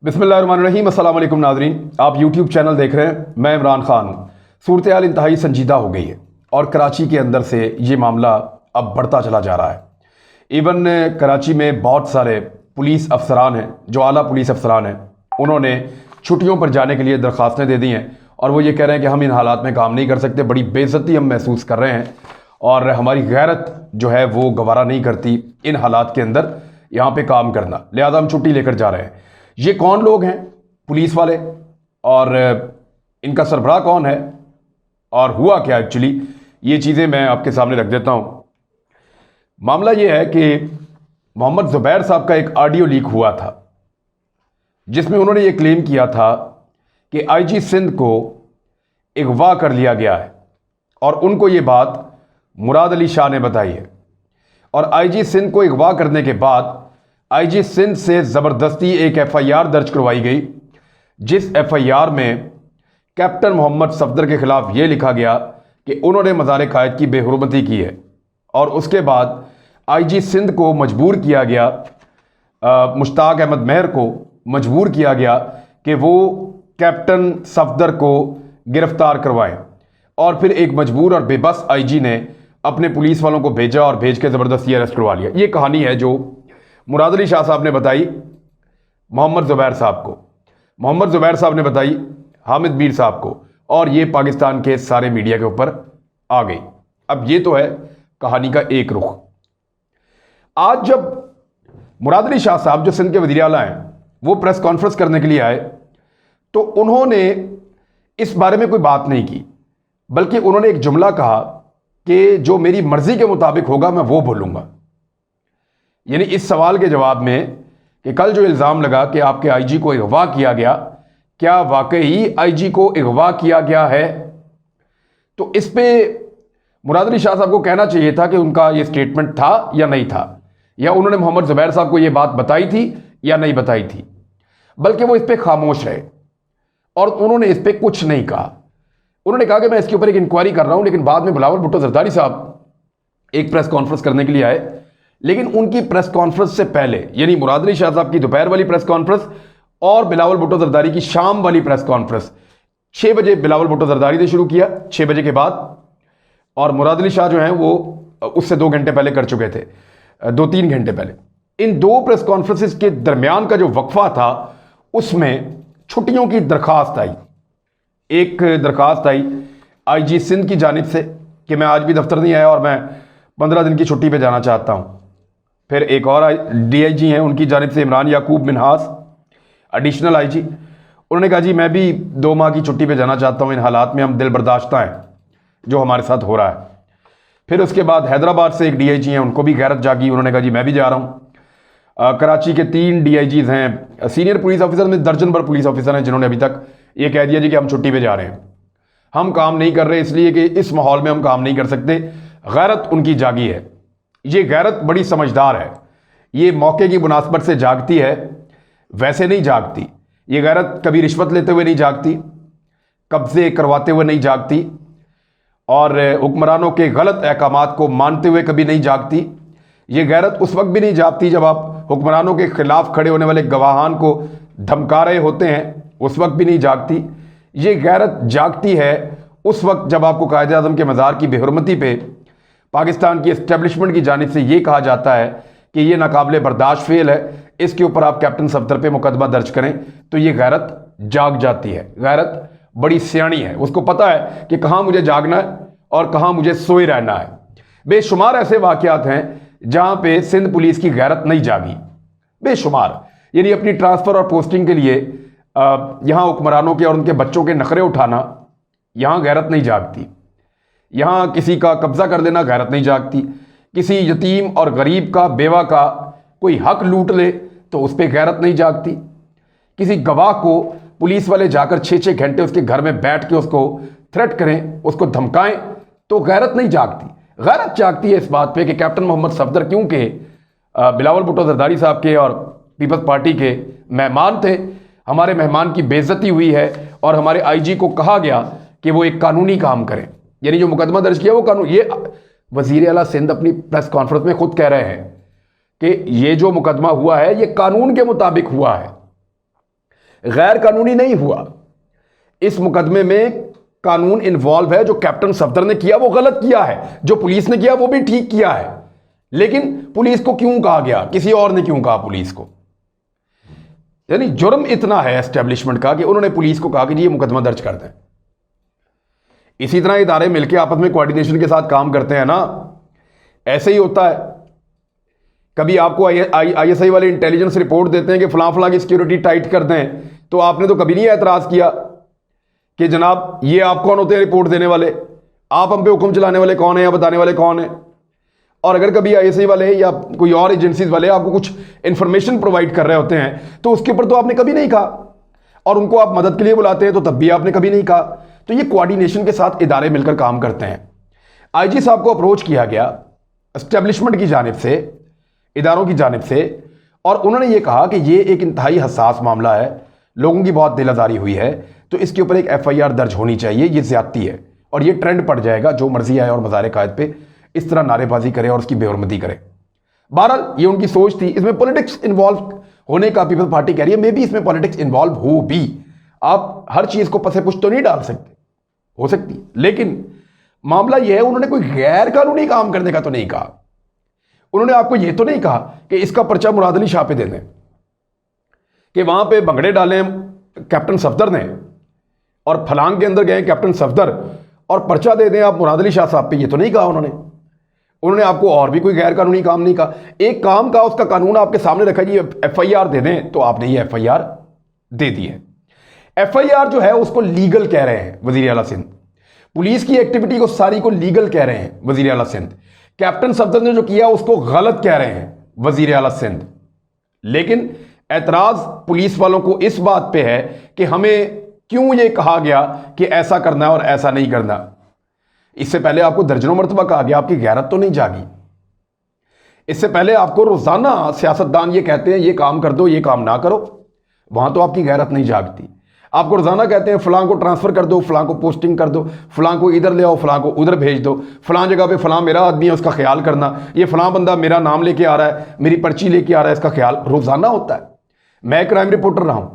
बिस्मिल्लाहिर्रहमानिर्रहीम। अस्सलाम वालेकुम नाज़रीन, आप यूट्यूब चैनल देख रहे हैं। मैं इमरान खान हूँ। सूरत हाल इंतहाई संजीदा हो गई है और कराची के अंदर से ये मामला अब बढ़ता चला जा रहा है। इवन कराची में बहुत सारे पुलिस अफसरान हैं जो आला पुलिस अफसरान हैं, उन्होंने छुट्टियों पर जाने के लिए दरख्वास्तें दे दी हैं और वो ये कह रहे हैं कि हम इन हालात में काम नहीं कर सकते, बड़ी बेइज्जती हम महसूस कर रहे हैं और हमारी गैरत जो है वो गवारा नहीं करती इन हालात के अंदर यहाँ पे काम करना, लिहाजा हम छुट्टी लेकर जा रहे हैं। ये कौन लोग हैं? पुलिस वाले। और इनका सरबराह कौन है और हुआ क्या एक्चुअली, ये चीज़ें मैं आपके सामने रख देता हूँ। मामला ये है कि मोहम्मद ज़ुबैर साहब का एक ऑडियो लीक हुआ था जिसमें उन्होंने ये क्लेम किया था कि आईजी सिंध को अगवा कर लिया गया है और उनको ये बात मुराद अली शाह ने बताई है। और आईजी सिंध को अगवा करने के बाद आईजी सिंध से ज़बरदस्ती एक एफआईआर दर्ज करवाई गई, जिस एफआईआर में कैप्टन मोहम्मद सफदर के खिलाफ ये लिखा गया कि उन्होंने मज़ार कायद की बेहुरमती की है। और उसके बाद आईजी सिंध को मजबूर किया गया, मुश्ताक अहमद मेहर को मजबूर किया गया कि वो कैप्टन सफदर को गिरफ्तार करवाएं। और फिर एक मजबूर और बेबस आईजी ने अपने पुलिस वालों को भेजा और भेज के ज़बरदस्ती अरेस्ट करवा लिया। ये कहानी है जो मुराद अली शाह साहब ने बताई मोहम्मद ज़ुबैर साहब को, मोहम्मद ज़ुबैर साहब ने बताई हामिद मीर साहब को, और ये पाकिस्तान के सारे मीडिया के ऊपर आ गई। अब ये तो है कहानी का एक रुख। आज जब मुराद अली शाह साहब जो सिंध के वज़ीर आला हैं वो प्रेस कॉन्फ्रेंस करने के लिए आए तो उन्होंने इस बारे में कोई बात नहीं की, बल्कि उन्होंने एक जुमला कहा कि जो मेरी मर्जी के मुताबिक होगा मैं वो बोलूँगा। यानी इस सवाल के जवाब में कि कल जो इल्ज़ाम लगा कि आपके आईजी को अगवा किया गया, क्या वाकई आईजी को अगवा किया गया है? तो इस पे मुराद अली शाह साहब को कहना चाहिए था कि उनका ये स्टेटमेंट था या नहीं था, या उन्होंने मोहम्मद ज़ुबैर साहब को ये बात बताई थी या नहीं बताई थी, बल्कि वो इस पर खामोश रहे और उन्होंने इस पर कुछ नहीं कहा। उन्होंने कहा कि मैं इसके ऊपर एक इंक्वायरी कर रहा हूँ, लेकिन बाद में बिलावल भुट्टो जरदारी साहब एक प्रेस कॉन्फ्रेंस करने के लिए आए, लेकिन उनकी प्रेस कॉन्फ्रेंस से पहले यानी मुराद अली शाह साहब की दोपहर वाली प्रेस कॉन्फ्रेंस और बिलावल भुट्टो जरदारी की शाम वाली प्रेस कॉन्फ्रेंस 6 बजे बिलावल भुट्टो जरदारी ने शुरू किया, 6 बजे के बाद, और मुराद अली शाह जो हैं वो उससे 2 घंटे पहले कर चुके थे, 2-3 घंटे पहले। इन 2 प्रेस कॉन्फ्रेंसेस के दरमियान का जो वक्फा था उसमें छुट्टियों की दरखास्त आई। एक दरखास्त आई आईजी सिंध की जानिब से कि मैं आज भी दफ्तर नहीं आया और मैं 15 दिन की छुट्टी पे जाना चाहता हूँ। फिर एक और डीआईजी हैं, उनकी जानिब से इमरान याकूब मिनहास एडिशनल आईजी, उन्होंने कहा जी मैं भी 2 माह की छुट्टी पे जाना चाहता हूँ, इन हालात में हम दिल बर्दाश्ता हैं जो हमारे साथ हो रहा है। फिर उसके बाद हैदराबाद से एक डीआईजी हैं, उनको भी गैरत जागी, उन्होंने कहा जी मैं भी जा रहा हूँ। कराची के 3 डीआईजीज हैं, सीनियर पुलिस ऑफिसर में दर्जन भर पुलिस ऑफिसर हैं जिन्होंने अभी तक ये कह दिया जी कि हम छुट्टी पर जा रहे हैं, हम काम नहीं कर रहे इसलिए कि इस माहौल में हम काम नहीं कर सकते। गैरत उनकी जागी है। ये गैरत बड़ी समझदार है, ये मौके की मुनासबत से जागती है, वैसे नहीं जागती। ये गैरत कभी रिश्वत लेते हुए नहीं जागती, कब्जे करवाते हुए नहीं जागती, और हुक्मरानों के गलत अहकामात को मानते हुए कभी नहीं जागती। ये गैरत उस वक्त भी नहीं जागती जब आप हुक्मरानों के खिलाफ खड़े होने वाले गवाहान को धमका रहे होते हैं, उस वक्त भी नहीं जागती। ये गैरत जागती है उस वक्त जब आपको कायदे आज़म के मज़ार की बेहुरमती पे पाकिस्तान की इस्टेब्लिशमेंट की जानिब से ये कहा जाता है कि ये नाकाबिले बर्दाश्त फेल है, इसके ऊपर आप कैप्टन सफदर पे मुकदमा दर्ज करें, तो ये गैरत जाग जाती है। गैरत बड़ी सियाणी है, उसको पता है कि कहाँ मुझे जागना है और कहाँ मुझे सोए रहना है। बेशुमार ऐसे वाक़यात हैं जहाँ पे सिंध पुलिस की गैरत नहीं जागी, बेशुमार। यानी अपनी ट्रांसफ़र और पोस्टिंग के लिए यहाँ हुक्मरानों के और उनके बच्चों के नखरे उठाना, यहाँ गैरत नहीं जागती। यहाँ किसी का कब्जा कर देना गैरत नहीं जागती। किसी यतीम और गरीब का, बेवा का कोई हक लूट ले तो उस पर गैरत नहीं जागती। किसी गवाह को पुलिस वाले जाकर 6-6 घंटे उसके घर में बैठ के उसको थ्रेट करें, उसको धमकाएं, तो गैरत नहीं जागती। गैरत जागती है इस बात पे कि कैप्टन मोहम्मद सफदर, क्योंकि बिलावल भुट्टो जरदारी साहब के और पीपल्स पार्टी के मेहमान थे, हमारे मेहमान की बेइज्जती हुई है और हमारे आईजी को कहा गया कि वो एक कानूनी काम करें। यानी जो मुकदमा दर्ज किया वो कानून, ये वज़ीर आला सिंध अपनी प्रेस कॉन्फ्रेंस में खुद कह रहे हैं कि ये जो मुकदमा हुआ है ये कानून के मुताबिक हुआ है। गैर कानूनी नहीं हुआ। इस मुकदमे में कानून इन्वॉल्व है। जो कैप्टन सफदर ने किया वो गलत किया है, जो पुलिस ने किया वो भी ठीक किया है। लेकिन पुलिस को क्यों कहा गया, किसी और ने क्यों कहा पुलिस को? यानी जुर्म इतना है एस्टेब्लिशमेंट का कि उन्होंने पुलिस को कहा कि ये मुकदमा दर्ज कर दें। इसी तरह इदारे मिलकर आपस में कोऑर्डिनेशन के साथ काम करते हैं ना, ऐसे ही होता है। कभी आपको ISI वाले इंटेलिजेंस रिपोर्ट देते हैं कि फलां फलां की सिक्योरिटी टाइट कर दें, तो आपने तो कभी नहीं एतराज़ किया कि जनाब ये आप कौन होते हैं रिपोर्ट देने वाले, आप हम पे हुक्म चलाने वाले कौन है या बताने वाले कौन है? और अगर कभी ISI वाले या कोई और एजेंसीज वाले आपको कुछ इंफॉर्मेशन प्रोवाइड कर रहे होते हैं तो उसके ऊपर तो आपने कभी नहीं कहा, और उनको आप मदद के लिए बुलाते हैं तो तब भी आपने कभी नहीं कहा। तो ये कोऑर्डिनेशन के साथ इदारे मिलकर काम करते हैं। IG साहब को अप्रोच किया गया एस्टेब्लिशमेंट की जानिब से, इदारों की जानिब से, और उन्होंने ये कहा कि ये एक इंतहाई हसास मामला है, लोगों की बहुत दिल आज़ारी हुई है, तो इसके ऊपर एक FIR दर्ज होनी चाहिए, ये ज्यादती है और ये ट्रेंड पड़ जाएगा, जो मर्जी आए और मज़ार कायद पे इस तरह नारेबाजी करे और उसकी बेहरमती करे। बहरहाल ये उनकी सोच थी। इसमें पॉलिटिक्स इन्वॉल्व होने का पीपल्स पार्टी कह रही है, मे बी इसमें पॉलिटिक्स इन्वॉल्व हो भी। आप हर चीज़ को पसे पुछ तो नहीं डाल सकते, हो सकती, लेकिन मामला यह है उन्होंने कोई गैर कानूनी काम करने का तो नहीं कहा। उन्होंने आपको यह तो नहीं कहा कि इसका पर्चा मुराद अली शाह पे दे दें, कि वहां पे भंगड़े डालें कैप्टन सफदर ने और फलांग के अंदर गए कैप्टन सफदर और पर्चा दे दें आप मुराद अली शाह साहब पे, ये तो नहीं कहा उन्होंने आपको और भी कोई गैर कानूनी काम नहीं कहा। एक काम का उसका कानून आपके सामने रखा जी FIR दे दें, तो आपने ये FIR दे दी है। FIR जो है उसको लीगल कह रहे हैं वजीर आला सिंध, पुलिस की एक्टिविटी को सारी को लीगल कह रहे हैं वजीर आला सिंध। कैप्टन सफदर ने जो किया उसको गलत कह रहे हैं वजीर आला सिंध। लेकिन एतराज पुलिस वालों को इस बात पे है कि हमें क्यों ये कहा गया कि ऐसा करना है और ऐसा नहीं करना। इससे पहले आपको दर्जनों मरतबा कहा गया, आपकी गैरत तो नहीं जागी। इससे पहले आपको रोजाना सियासतदान ये कहते हैं ये काम कर दो, ये काम ना करो, वहां तो आपकी गैरत नहीं जागती। आपको रोजाना कहते हैं फलां को ट्रांसफर कर दो, फलां को पोस्टिंग कर दो, फलां को इधर ले आओ, फलां को उधर भेज दो, फलां जगह पे फलां मेरा आदमी है उसका ख्याल करना, ये फलां बंदा मेरा नाम लेके आ रहा है, मेरी पर्ची लेके आ रहा है, इसका ख्याल रोजाना होता है। मैं क्राइम रिपोर्टर रहा हूं,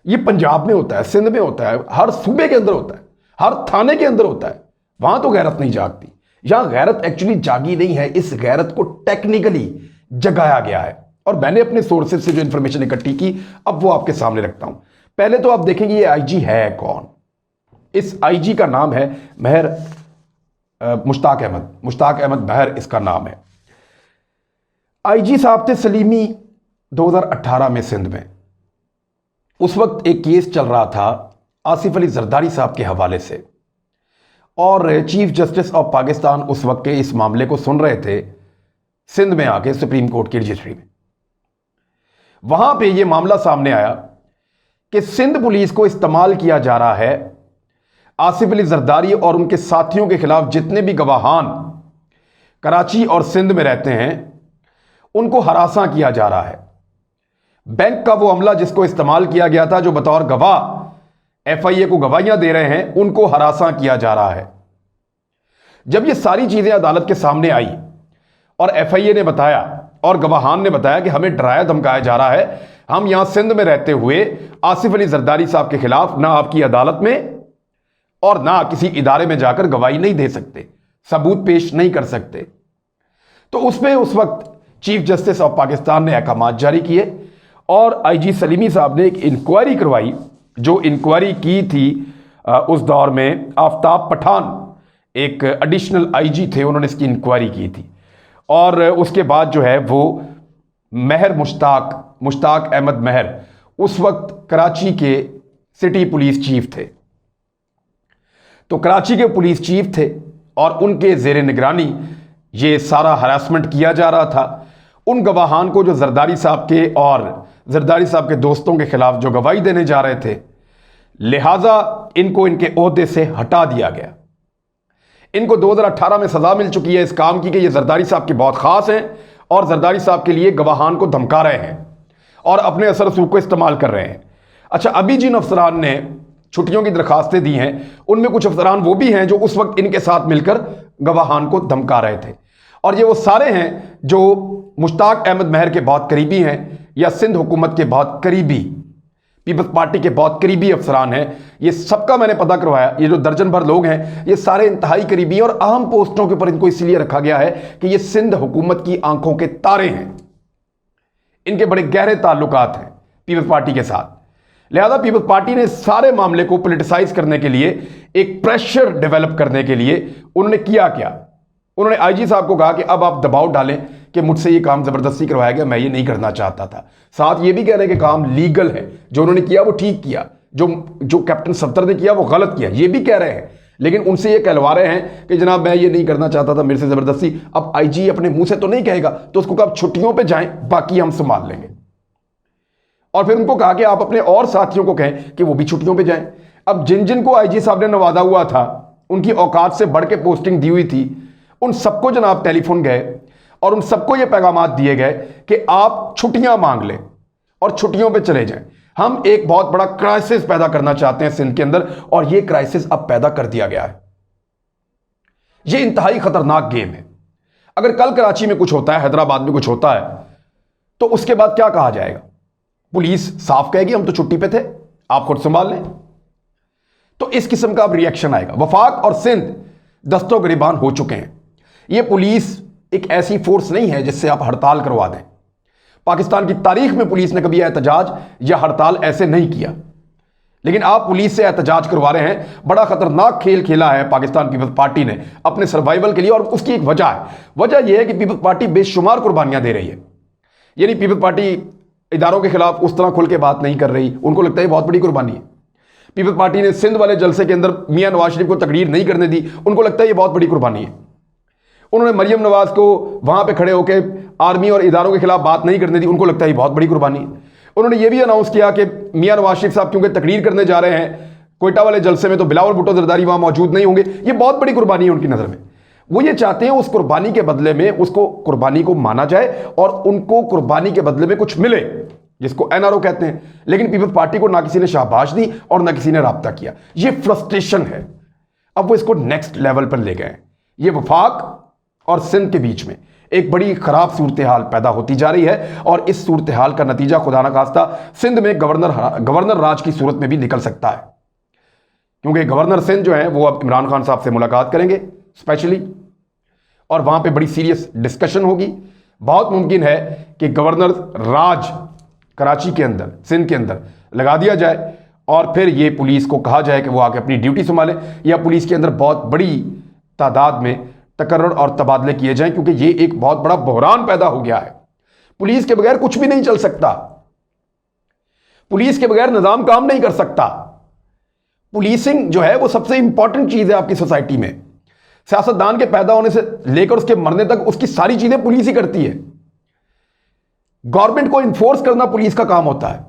ये पंजाब में होता है, सिंध में होता है, हर सूबे के अंदर होता है, हर थाने के अंदर होता है। वहां तो गैरत नहीं जागती, यहां गैरत एक्चुअली जागी नहीं है, इस गैरत को टेक्निकली जगाया गया है। और मैंने अपने सोर्सेज से जो इंफॉर्मेशन इकट्ठी की अब वो आपके सामने रखता हूं। पहले तो आप देखेंगे ये IG है कौन। इस IG का नाम है महर मुश्ताक अहमद महर इसका नाम है। IG साहब थे सलीमी 2018 में सिंध में। उस वक्त एक केस चल रहा था आसिफ अली जरदारी साहब के हवाले से, और चीफ जस्टिस ऑफ पाकिस्तान उस वक्त के इस मामले को सुन रहे थे सिंध में आके सुप्रीम कोर्ट की रजिस्ट्री में। वहां पे ये मामला सामने आया कि सिंध पुलिस को इस्तेमाल किया जा रहा है आसिफ अली जरदारी और उनके साथियों के खिलाफ जितने भी गवाहान कराची और सिंध में रहते हैं उनको हरासा किया जा रहा है। बैंक का वो अमला जिसको इस्तेमाल किया गया था, जो बतौर गवाह FIA को गवाहियां दे रहे हैं, उनको हरासा किया जा रहा है। जब ये सारी चीजें अदालत के सामने आई और FIA ने बताया और गवाहान ने बताया कि हमें डराया धमकाया जा रहा है, हम यहां सिंध में रहते हुए आसिफ अली जरदारी साहब के खिलाफ ना आपकी अदालत में और ना किसी इदारे में जाकर गवाही नहीं दे सकते, सबूत पेश नहीं कर सकते, तो उसमें उस वक्त चीफ जस्टिस ऑफ पाकिस्तान ने अहकामात जारी किए और IG सलीमी साहब ने एक इंक्वायरी करवाई। जो इंक्वायरी की थी उस दौर में आफ्ताब पठान एक एडिशनल IG थे, उन्होंने इसकी इंक्वायरी की थी। और उसके बाद जो है वो महर मुश्ताक अहमद महर उस वक्त कराची के सिटी पुलिस चीफ थे। तो कराची के पुलिस चीफ थे और उनके जेर निगरानी ये सारा हरासमेंट किया जा रहा था। उन गवाहान को जो जरदारी साहब के और जरदारी साहब के दोस्तों के खिलाफ जो गवाही देने जा रहे थे, लिहाजा इनको इनके ओहदे से हटा दिया गया। इनको 2018 में सजा मिल चुकी है इस काम की कि ये जरदारी साहब के बहुत खास हैं और जरदारी साहब के लिए गवाहान को धमका रहे हैं और अपने असर रसूख को इस्तेमाल कर रहे हैं। अच्छा, अभी जिन अफसरान ने छुट्टियों की दरखास्तें दी हैं उनमें कुछ अफसरान वो भी हैं जो उस वक्त इनके साथ मिलकर गवाहान को धमका रहे थे, और ये वो सारे हैं जो मुश्ताक अहमद महर के बहुत करीबी हैं या सिंध हुकूमत के बहुत करीबी पीपल्स पार्टी के बहुत करीबी अफसरान हैं, ये सबका मैंने पता करवाया। ये जो दर्जन भर लोग हैं ये सारे इंतहाई करीबी और अहम पोस्टों के ऊपर इनको इसलिए रखा गया है कि ये सिंध हुकूमत की आंखों के तारे हैं, इनके बड़े गहरे ताल्लुकात हैं पीपल्स पार्टी के साथ। लिहाजा पीपल्स पार्टी ने सारे मामले को पॉलिटिसाइज करने के लिए, एक प्रेशर डेवलप करने के लिए उन्होंने किया क्या, उन्होंने आईजी साहब को कहा कि अब आप दबाव डालें कि मुझसे ये काम जबरदस्ती करवाया गया, मैं ये नहीं करना चाहता था। साथ ये भी कह रहे हैं कि काम लीगल है, जो उन्होंने किया वो ठीक किया, जो कैप्टन सफ्दर ने किया वो गलत किया, ये भी कह रहे हैं। लेकिन उनसे ये कहलवा रहे हैं कि जनाब मैं ये नहीं करना चाहता था, मेरे से जबरदस्ती। अब आईजी अपने मुंह से तो नहीं कहेगा, तो उसको कहा छुट्टियों पर जाएं, बाकी हम संभाल लेंगे। और फिर उनको कहा कि आप अपने और साथियों को कहें कि वो भी छुट्टियों पे जाएं। अब जिन जिन को आईजी साहब ने नवाजा हुआ था, उनकी औकात से बढ़ के पोस्टिंग दी हुई थी, उन सबको जनाब टेलीफोन गए और उन सबको ये पैगामात दिए गए कि आप छुट्टियां मांग लें और छुट्टियों पे चले जाएं। हम एक बहुत बड़ा क्राइसिस पैदा करना चाहते हैं सिंध के अंदर, और ये क्राइसिस अब पैदा कर दिया गया है। ये इंतहाई खतरनाक गेम है। अगर कल कराची में कुछ होता है, हैदराबाद में कुछ होता है, तो उसके बाद क्या कहा जाएगा? पुलिस साफ कहेगी हम तो छुट्टी पे थे, आप खुद संभाल लें। तो इस किस्म का अब रिएक्शन आएगा। वफाक और सिंध दस्तों गिरबान हो चुके हैं। यह पुलिस एक ऐसी फोर्स नहीं है जिससे आप हड़ताल करवा दें। पाकिस्तान की तारीख में पुलिस ने कभी एहतजाज या हड़ताल ऐसे नहीं किया, लेकिन आप पुलिस से एहतजाज करवा रहे हैं। बड़ा खतरनाक खेल खेला है पाकिस्तान पीपल्स पार्टी ने अपने सर्वाइवल के लिए, और उसकी एक वजह है। वजह यह है कि पीपल्स पार्टी बेशुमार कुर्बानियां दे रही है। यानी पीपल्स पार्टी इदारों के खिलाफ उस तरह खुल के बात नहीं कर रही, उनको लगता है बहुत बड़ी कुर्बानी है। पीपल्स पार्टी ने सिंध वाले जलसे के अंदर मियां नवाज शरीफ को तकरीर नहीं करने दी, उनको लगता है ये बहुत बड़ी कुर्बानी है। उन्होंने मरियम नवाज को वहां पे खड़े होकर आर्मी और इदारों के खिलाफ बात नहीं करने दी, उनको लगता है ये बहुत बड़ी कुर्बानी है। उन्होंने ये भी अनाउंस किया कि मियां नवाज शरीफ साहब क्योंकि तकरीर करने जा रहे हैं कोयटा वाले जलसे में, तो बिलावल भुट्टो जरदारी वहां मौजूद नहीं होंगे, ये बहुत बड़ी कुर्बानी है उनकी नजर में। वो ये चाहते हैं उस कुर्बानी के बदले में उसको कुर्बानी को माना जाए और उनको कुर्बानी के बदले में कुछ मिले, जिसको एनआरओ कहते हैं। लेकिन पीपल्स पार्टी को ना किसी ने शाबाश दी और ना किसी ने राब्ता किया। ये फ्रस्ट्रेशन है। अब वो इसको नेक्स्ट लेवल पर ले गए। ये वफाक और सिंध के बीच में एक बड़ी खराब सूरत हाल पैदा होती जा रही है, और इस सूरत हाल का नतीजा खुदा न खास्ता सिंध में गवर्नर राज की सूरत में भी निकल सकता है। क्योंकि गवर्नर सिंध जो है वो अब इमरान खान साहब से मुलाकात करेंगे स्पेशली, और वहां पे बड़ी सीरियस डिस्कशन होगी। बहुत मुमकिन है कि गवर्नर राज कराची के अंदर, सिंध के अंदर लगा दिया जाए, और फिर ये पुलिस को कहा जाए कि वो आके अपनी ड्यूटी संभालें, या पुलिस के अंदर बहुत बड़ी तादाद में तकर्रुर और तबादले किए जाएं, क्योंकि ये एक बहुत बड़ा बहरान पैदा हो गया है। पुलिस के बगैर कुछ भी नहीं चल सकता। पुलिस के बगैर निजाम काम नहीं कर सकता। पुलिसिंग जो है वो सबसे इंपॉर्टेंट चीज है आपकी सोसाइटी में। सियासतदान के पैदा होने से लेकर उसके मरने तक उसकी सारी चीजें पुलिस ही करती है। गवर्नमेंट को इन्फोर्स करना पुलिस का काम होता है।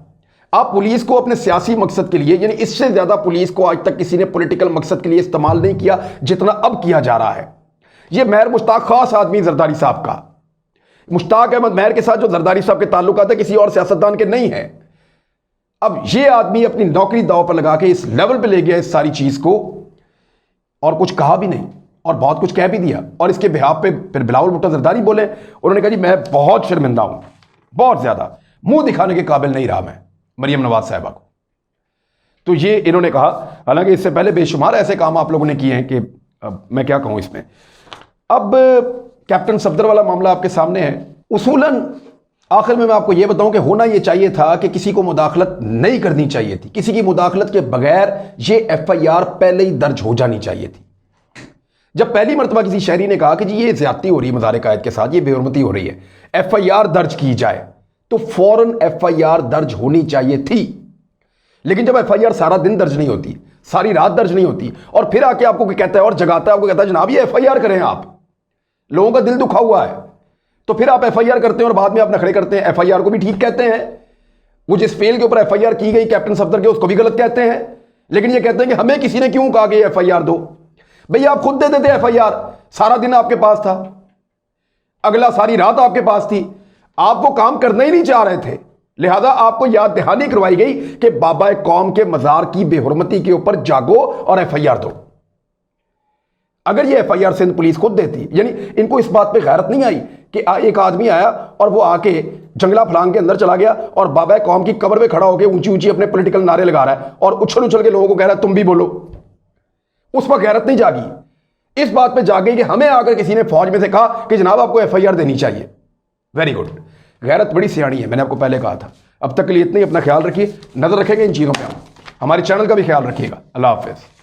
आप पुलिस को अपने सियासी मकसद के लिए, यानी इससे ज्यादा पुलिस को आज तक किसी ने पॉलिटिकल मकसद के लिए इस्तेमाल नहीं किया जितना अब किया जा रहा है। यह महर मुश्ताक खास आदमी जरदारी साहब का, मुश्ताक अहमद महर के साथ जो जरदारी साहब के ताल्लुकात है किसी और सियासतदान के नहीं है। अब यह आदमी अपनी नौकरी दांव पर लगा के इस लेवल पे ले गया इस सारी चीज को, और कुछ कहा भी नहीं और बहुत कुछ कह भी दिया। और इसके बिहाफ पे फिर बिलावल भुट्टो जरदारी बोले, उन्होंने कहा जी मैं बहुत शर्मिंदा हूं, बहुत ज्यादा, मुंह दिखाने के काबिल नहीं रहा मैं मरियम नवाज साहिबा को। तो ये इन्होंने कहा। हालांकि इससे पहले बेशुमार ऐसे काम आप लोगों ने किए हैं कि मैं क्या कहूं इसमें। अब कैप्टन सफदर वाला मामला आपके सामने है। उसूलन आखिर में मैं आपको यह बताऊं कि होना यह चाहिए था कि किसी को मुदाखलत नहीं करनी चाहिए थी। किसी की मुदाखलत के बगैर यह एफआईआर पहले ही दर्ज हो जानी चाहिए थी। जब पहली मरतबा किसी शहरी ने कहा कि जी ये ज्यादती हो रही है मज़ार कायद के साथ, ये बेहुरमती हो रही है, एफआईआर दर्ज की जाए, तो फौरन एफआईआर दर्ज होनी चाहिए थी। लेकिन जब एफआईआर सारा दिन दर्ज नहीं होती, सारी रात दर्ज नहीं होती, और फिर आके आपको कहता है और जगाता है, आपको कहता है जनाब ये एफआईआर करें, आप लोगों का दिल दुखा हुआ है, तो फिर आप एफआईआर करते हैं और बाद में आप नखड़े करते हैं। एफआईआर को भी ठीक कहते हैं, वो जिस फेल के ऊपर एफआईआर की गई कैप्टन सफदर के, उसको भी गलत कहते हैं। लेकिन ये कहते हैं कि हमें किसी ने क्यों कहा कि एफआईआर दो। भैया आप खुद दे देते एफआईआर, सारा दिन आपके पास था, अगला सारी रात आपके पास थी, आप वो काम करना ही नहीं चाह रहे थे। लिहाजा आपको याद दहानी करवाई गई कि बाबा कौम के मजार की बेहुरमती के ऊपर जागो और एफआईआर दो। अगर ये एफआईआर सिंध पुलिस खुद देती, यानी इनको इस बात पे गैरत नहीं आई कि एक आदमी आया और वो आके जंगला फलांग के अंदर चला गया और बाबा कौम की कब्र पे खड़ा होकर ऊंची ऊंची अपने पॉलिटिकल नारे लगा रहा है और उछल उछल के लोगों को कह रहा है तुम भी बोलो। उस पर गैरत नहीं जागी, इस बात पे जाग गई कि हमें आकर किसी ने फौज में से कहा कि जनाब आपको FIR देनी चाहिए। वेरी गुड, गैरत बड़ी सियाणी है, मैंने आपको पहले कहा था। अब तक के लिए इतना ही, अपना ख्याल रखिए, नजर रखेंगे इन चीज़ों पर, हमारे चैनल का भी ख्याल रखिएगा। अल्लाह हाफिज़।